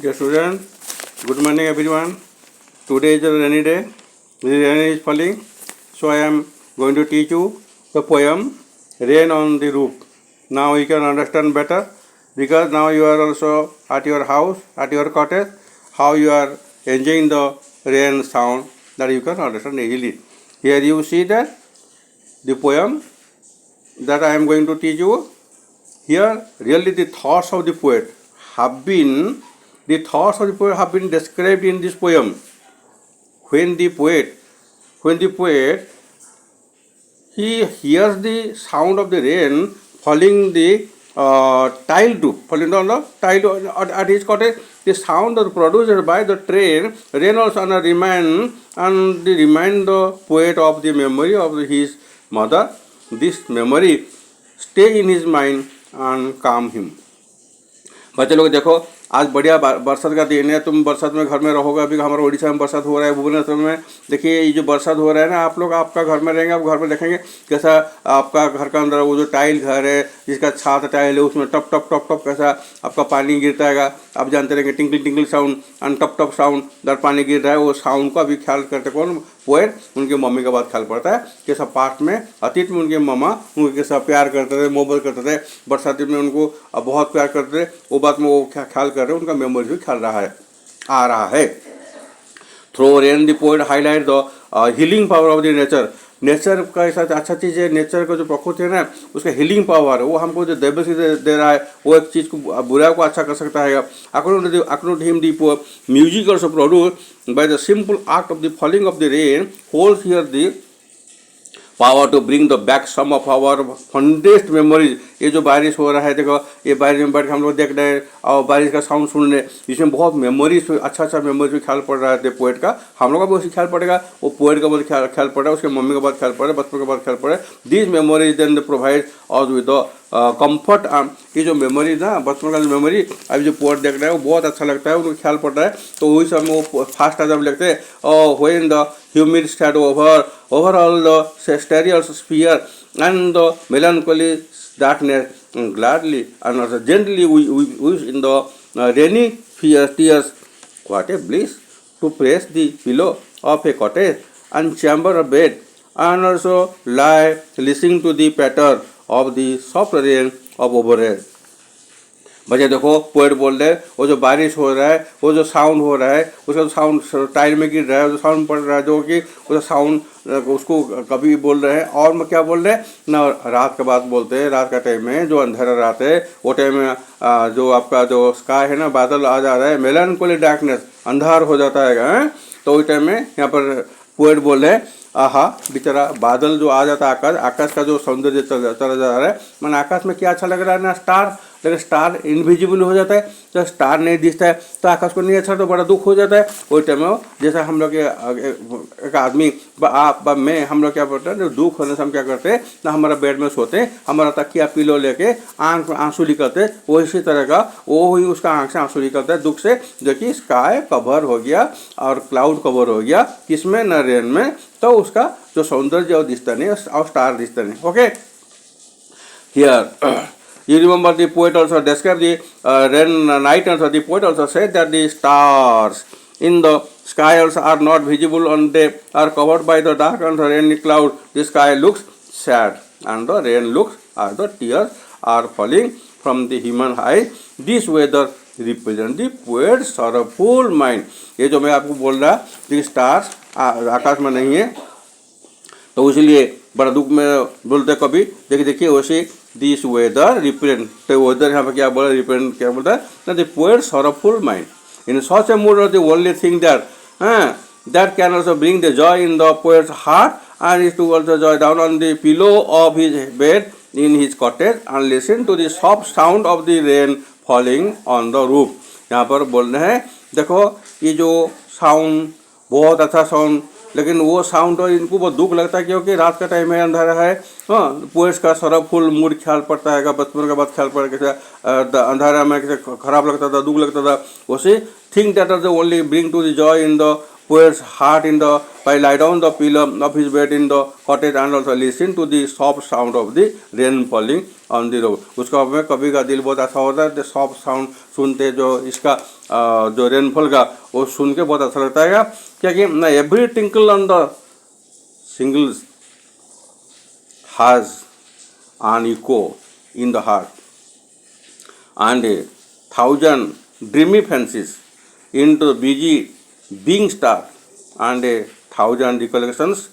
Dear students, good morning everyone. Today is a rainy day. The rain is falling. So I am going to teach you the poem Rain on the Roof. Now you can understand better because now you are also at your house, at your cottage, how you are enjoying the rain sound, that you can understand easily. Here you see that the poem that I am going to teach you. Here really the thoughts of the poet have been described in this poem. When the poet he hears the sound of the rain falling the tiled roof, falling on the tiled at his cottage, the sound is produced by the rain also remind the poet of the memory of his mother. This memory stay in his mind and calm him. बच्चे लोग देखो, आज बढ़िया बरसात का दिन है। तुम बरसात में घर में रहोगे। अभी हमारे उड़ीसा में बरसात हो रहा है, भुवनेश्वर में देखिए ये जो बरसात हो रहा है ना, आप लोग आपका घर में रहेंगे, आप घर में देखेंगे कैसा आपका घर का अंदर वो जो टाइल घर है जिसका छात टाइल है उसमें टप टप टप टप कैसा आपका पानी गिरता है। आप जानते रहेंगे टिंकल टिंकल साउंड एंड टप टप साउंड, दर पानी गिर रहा है। वो साउंड का भी ख्याल करते कौन? पोएट। उनके मम्मी का बात ख्याल पड़ता है कि सब पास्ट में अतीत में उनके मामा उनके कैसा प्यार करते थे, मोहब्बत करते थे, बरसाती में उनको बहुत प्यार करते थे। वो बात में वो ख्याल कर रहे हैं, उनका मेमोरी भी ख्याल आ रहा है। Through rain the poet highlight the healing power of the nature. Nature का ऐसा अच्छा चीज़ है, नेचर का जो प्रकृति है ना उसका हीलिंग पावर है, वो हमको जो दैव से दे रहा है, वो एक चीज़ को बुराई को अच्छा कर सकता है। According to him, the music also produced by the simple act of the falling of the rain holds here the power to bring the back some of our fondest memories. ये जो बारिश हो रहा है, देखो ये बारिश में बैठ के हम लोग देख रहे हैं और बारिश का साउंड सुन रहे हैं, इसमें बहुत मेमोरीज अच्छा मेमोरीज ख्याल पड़ रहा है पोएट का। हम लोग का भी उसी ख्याल पड़ेगा, वो पोएट का बहुत ख्याल पड़ रहा है, उसके मम्मी का बहुत ख्याल पड़ रहा है, बचपन का बहुत ख्याल पड़ रहा है। दिस मेमोरीज देन प्रोवाइड और विद द कंफर्ट। ये जो मेमोरी ना, बचपन का जो मेमोरी अभी जो पोएट देख रहे हैं वो बहुत अच्छा लगता है, उनको ख्याल पड़ रहा है। तो वही समय वो फास्ट आदम लगते हैं और when the humid shadow over all the stereo sphere and the melancholy darkness, and gladly and also gently we wish in the rainy tears. What a bliss to press the pillow of a cottage and chamber of bed, and also lie listening to the patter of the soft rain of overhead. बच्चे देखो poet बोल रहे हैं, वो जो बारिश हो रहा है, वो जो साउंड हो रहा है, उसका साउंड टाइल में गिर रहा है, जो साउंड पड़ रहा है, जो कि वो साउंड उसको कभी बोल रहे हैं। और मैं क्या बोल रहे हैं ना, रात का बात बोलते हैं। रात का टाइम में जो अंधेरा रात है वो टाइम में जो आपका जो स्काई है ना, बादल आ जा रहा है, मेलानकोली डार्कनेस, अंधार हो जाता है। तो उस टाइम में यहाँ पर पोएट बोल रहे हैं, आहा बेचारा बादल जो आ जाता है, आकाश का जो सौंदर्य चला जा रहा है, मैंने आकाश में क्या अच्छा लग रहा है ना, स्टार। लेकिन स्टार इनविजिबल हो जाता है, तो स्टार नहीं दिखता है तो आकाश को नहीं अच्छा, तो बड़ा दुख हो जाता है। वही टाइम में जैसा हम लोग एक आदमी आप मैं हम लोग क्या बोलते हैं, जो दुख होने से हम क्या करते हैं ना, हमारा बेड में सोते हैं, हमारा तकिया पिलो लेके आंख में आंसू निकलते, वो इसी तरह का वो ही उसका आंख से आंसू निकलता है दुख से। जो कि स्काई कवर हो गया और क्लाउड कवर हो गया, किसमें न रेन में, तो उसका जो सौंदर्य वो दिखता नहीं और स्टार दिखता नहीं। Okay, here you remember the poet also described the rain night, also the poet also said that the stars in the sky also are not visible on day, are covered by the dark and the rainy cloud. The sky looks sad and the rain looks as the tears are falling from the human eye. This weather represent the poet's sorrowful mind. ये जो मैं आपको बोल रहा, the stars आकाश में नहीं है तो इसलिए बड़ा दुख में बोलते कभी। देखिए वैसे दिस वेदर रिप्रेजेंट, तो वेदर यहाँ पर क्या बोला, रिप्रेजेंट क्या बोलता है ना, the poet sorrowful mind in such a mood of the only thing that can also bring the joy in the poet's heart and is to also joy down on the pillow of his bed in his cottage and listen to the soft sound of the rain falling on the roof. यहाँ पर बोल रहे हैं देखो ये जो sound बहुत अच्छा साउंड, लेकिन वो साउंड तो इनको बहुत दुख लगता है क्योंकि रात का टाइम है, अंधेरा है। हाँ, पोएट्स का सरफुल मूड ख्याल पड़ता है, बचपन का बात ख्याल पड़ा कैसे अंधेरा में कैसे खराब लगता था, दुख लगता था। वैसे think that are the only bring to the joy in the poet's heart in the by lie down the pillow of his bed in the cottage and also listen to the soft sound of the rain falling on the road. उसका में कभी का दिल बहुत अच्छा होता है, soft sound सुनते जो इसका जो रेनफॉल का वो सुन के बहुत अच्छा लगता है क्योंकि ना every tinkle on the singles has an echo in the heart and a thousand dreamy fancies into the busy being star and a thousand recollections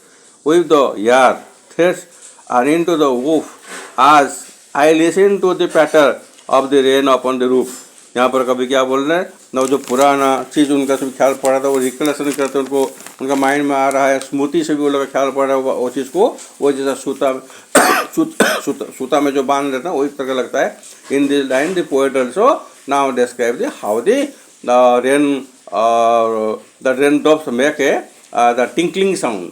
with the air threads are into the roof as I listen to the patter of the rain upon the roof. यहाँ पर कभी क्या बोल रहे हैं ना, जो पुराना चीज़ उनका सब ख्याल पड़ा था वो रिकलेक्शन करते हैं, उनको उनका माइंड में आ रहा है, स्मृति से भी वो लोग ख्याल पड़ रहा है वो चीज़ को, वो जैसा सूता में जो बांध देता है वही तरह लगता है. In this line the poet also now describe the how the rain drops make a the tinkling sound,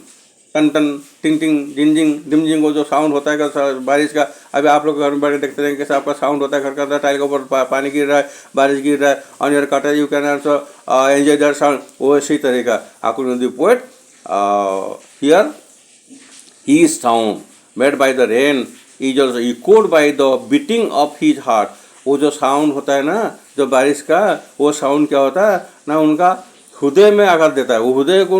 टन टन टिंग टिंग डिंजिंग डिमजिंग वो जो साउंड होता है बारिश का. अभी आप लोग घर में बैठे देखते हैं कैसे आपका साउंड होता है, घर का टाइल के ऊपर पानी गिर रहा है, बारिश गिर रहा है, on your cutter you can also enjoy that sound. वो इसी तरह का according to the poet here he sound made by the rain is also echoed by the beating of his heart. वो जो साउंड होता है ना जो बारिश का, वो साउंड क्या होता है ना उनका हृदय में आघात देता है, वो हृदय को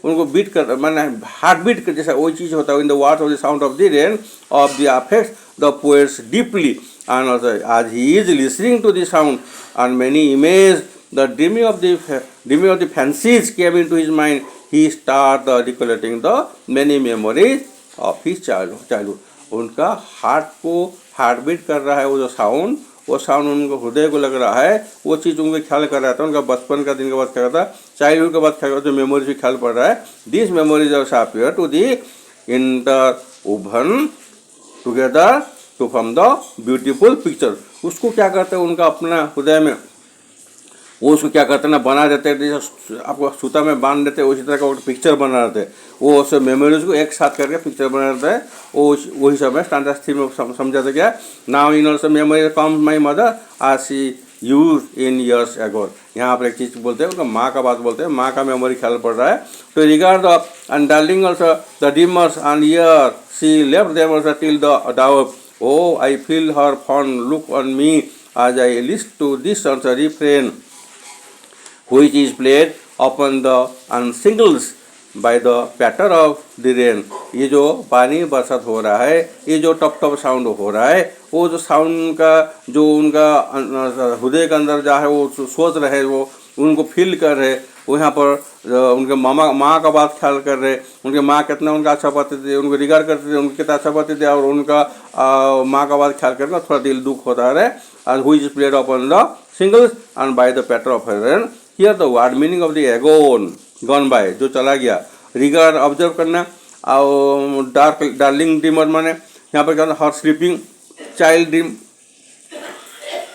उनको बीट कर माने हार्ट बीट कर जैसा वही चीज़ होता है. In the words of the sound of the rain of the affects the poet's deeply and also as he is listening to the sound and many image the dreaming of the fancies came into his mind he start the recollecting the many memories of his childhood. उनका heart को heart beat कर रहा है वो sound उनको हृदय को लग रहा है, वो चीज़ उनको ख्याल कर रहा था, उनका बचपन का दिन के बाद ख्याल था, चाइल्डहुड के बाद ख्याल जो मेमोरीज भी ख्याल पड़ रहा है. This memories are appear to the interwoven together to form the beautiful picture. उसको क्या करते हैं उनका अपना हृदय में वो उसको क्या करते हैं ना बना देते हैं, जैसे आपको सूता में बांध देते हैं उसी तरह का पिक्चर बना देते हैं. वो उस मेमोरीज को एक साथ करके पिक्चर बना देता है. वो वही सब है स्टैंडर्ड थीम में समझाते क्या. Now in also memory comes my mother आज सी यूज इन ईयर्स एगो. यहाँ पर एक चीज़ बोलते हैं उनका माँ का बात बोलते हैं, माँ का मेमोरी ख्याल पड़ रहा है. तो regard the and darling also the dreamers and year see left them also till the doubt. Oh I feel her fond look on me as I list to this also refrain which is played upon the and singles by the patter of the rain. ये जो पानी बरसात हो रहा है, ये जो टप टप साउंड हो रहा है, वो जो साउंड का जो उनका हृदय के अंदर जा है वो सोच रहे, वो उनको फील कर रहे, वो यहाँ पर उनके माँ का बात ख्याल कर रहे, उनके माँ कितना उनका अच्छा पाते थे, उनको रिगार्ड करते थे, उनके कितना अच्छा पाते थे, और उनका माँ का बात ख्याल करना थोड़ा दिल दुख होता है. and which is played upon the singles and by the patter of rain. Here the word meaning of the gone by जो चला गया. रिगार्ड ऑब्जर्व करना और डार्लिंग ड्रीमर माने यहाँ पर क्या होता है हर स्लीपिंग चाइल्ड ड्रीम.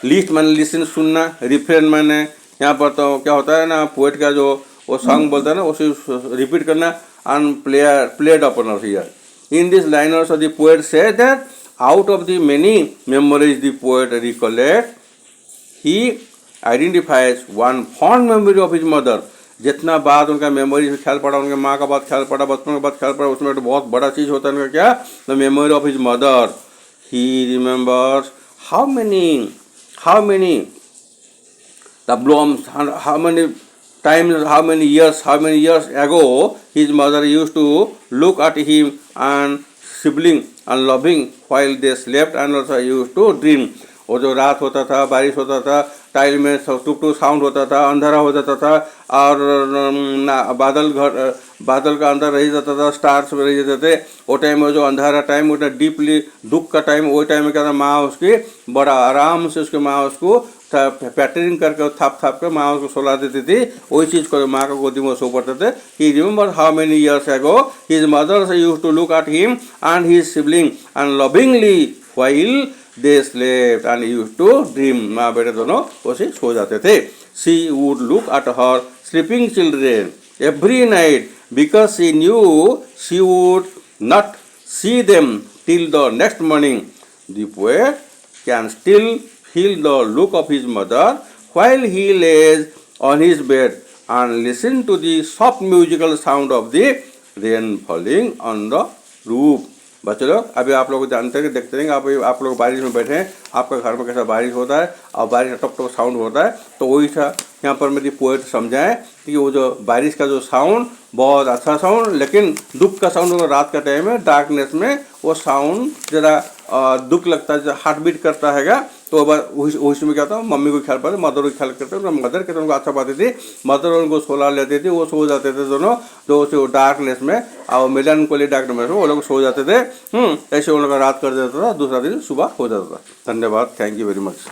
लिस्ट माने लिसन सुनना, रिफ्रेन माने यहाँ पर तो क्या होता है ना पोएट का जो वो सॉन्ग बोलता है ना उसे रिपीट करना. And played upon us here. In this liners of the poet say that out of the many memories the poet recollect, he identifies one fond memory of his mother. जितना बात उनका memory में ख्याल पड़ा, उनके माँ का बात ख्याल पड़ा, बचपन का बात ख्याल पड़ा, उसमें तो बहुत बड़ा चीज़ होता है उनका क्या, the memory of his mother. He remembers how many the blooms, how many times, how many years ago his mother used to look at him and sibling and loving while they slept and also used to dream. वो जो रात होता था, बारिश होता था, tile में टुप टुप sound होता था, अंधेरा हो जाता था और बादल का अंदर रह जाता था, स्टार्स रह जाते थे. वो टाइम में जो अंधेरा टाइम उतना डीपली दुख का टाइम, वो टाइम में क्या था माँ उसकी बड़ा आराम से उसके माँ उसको पैटरिंग करके थाप कर माँ उसको सुला देती थी. वही चीज़ को माँ का गोदी में सो पड़ते थे. He remember how many years ago his mother used to look at him and his sibling and lovingly while they slept and used to dream. माँ बेटे दोनों उसे सो जाते थे. She would look at her sleeping children every night because she knew she would not see them till the next morning. The poet can still feel the look of his mother while he lays on his bed and listen to the soft musical sound of the rain falling on the roof. बच्चों लोग अभी आप लोग जानते हैं कि देखते रहेंगे आप लोग बारिश में बैठे हैं, आपका घर में कैसा बारिश होता है और बारिश का टप टप साउंड होता है, तो वही था यहाँ पर मेरी पोएट समझाएं कि वो जो बारिश का जो साउंड बहुत अच्छा साउंड, लेकिन दुख का साउंड होगा रात का टाइम में डार्कनेस में, वो साउंड ज़रा दुख लगता है, हार्ट बीट करता हैगा। तो उस में क्या था, मम्मी को ख्याल पड़ता, मदर को ख्याल करते, मदर के उनको अच्छा पाती थी, मदर उनको सोला लेती थी, वो सो जाते थे दोनों, जो डार्कनेस में और मिलन को डार्कनेस में वो लोग सो जाते थे। ऐसे उन लोग रात कर देता था, दूसरा दिन सुबह हो जाता था। धन्यवाद, थैंक यू वेरी मच।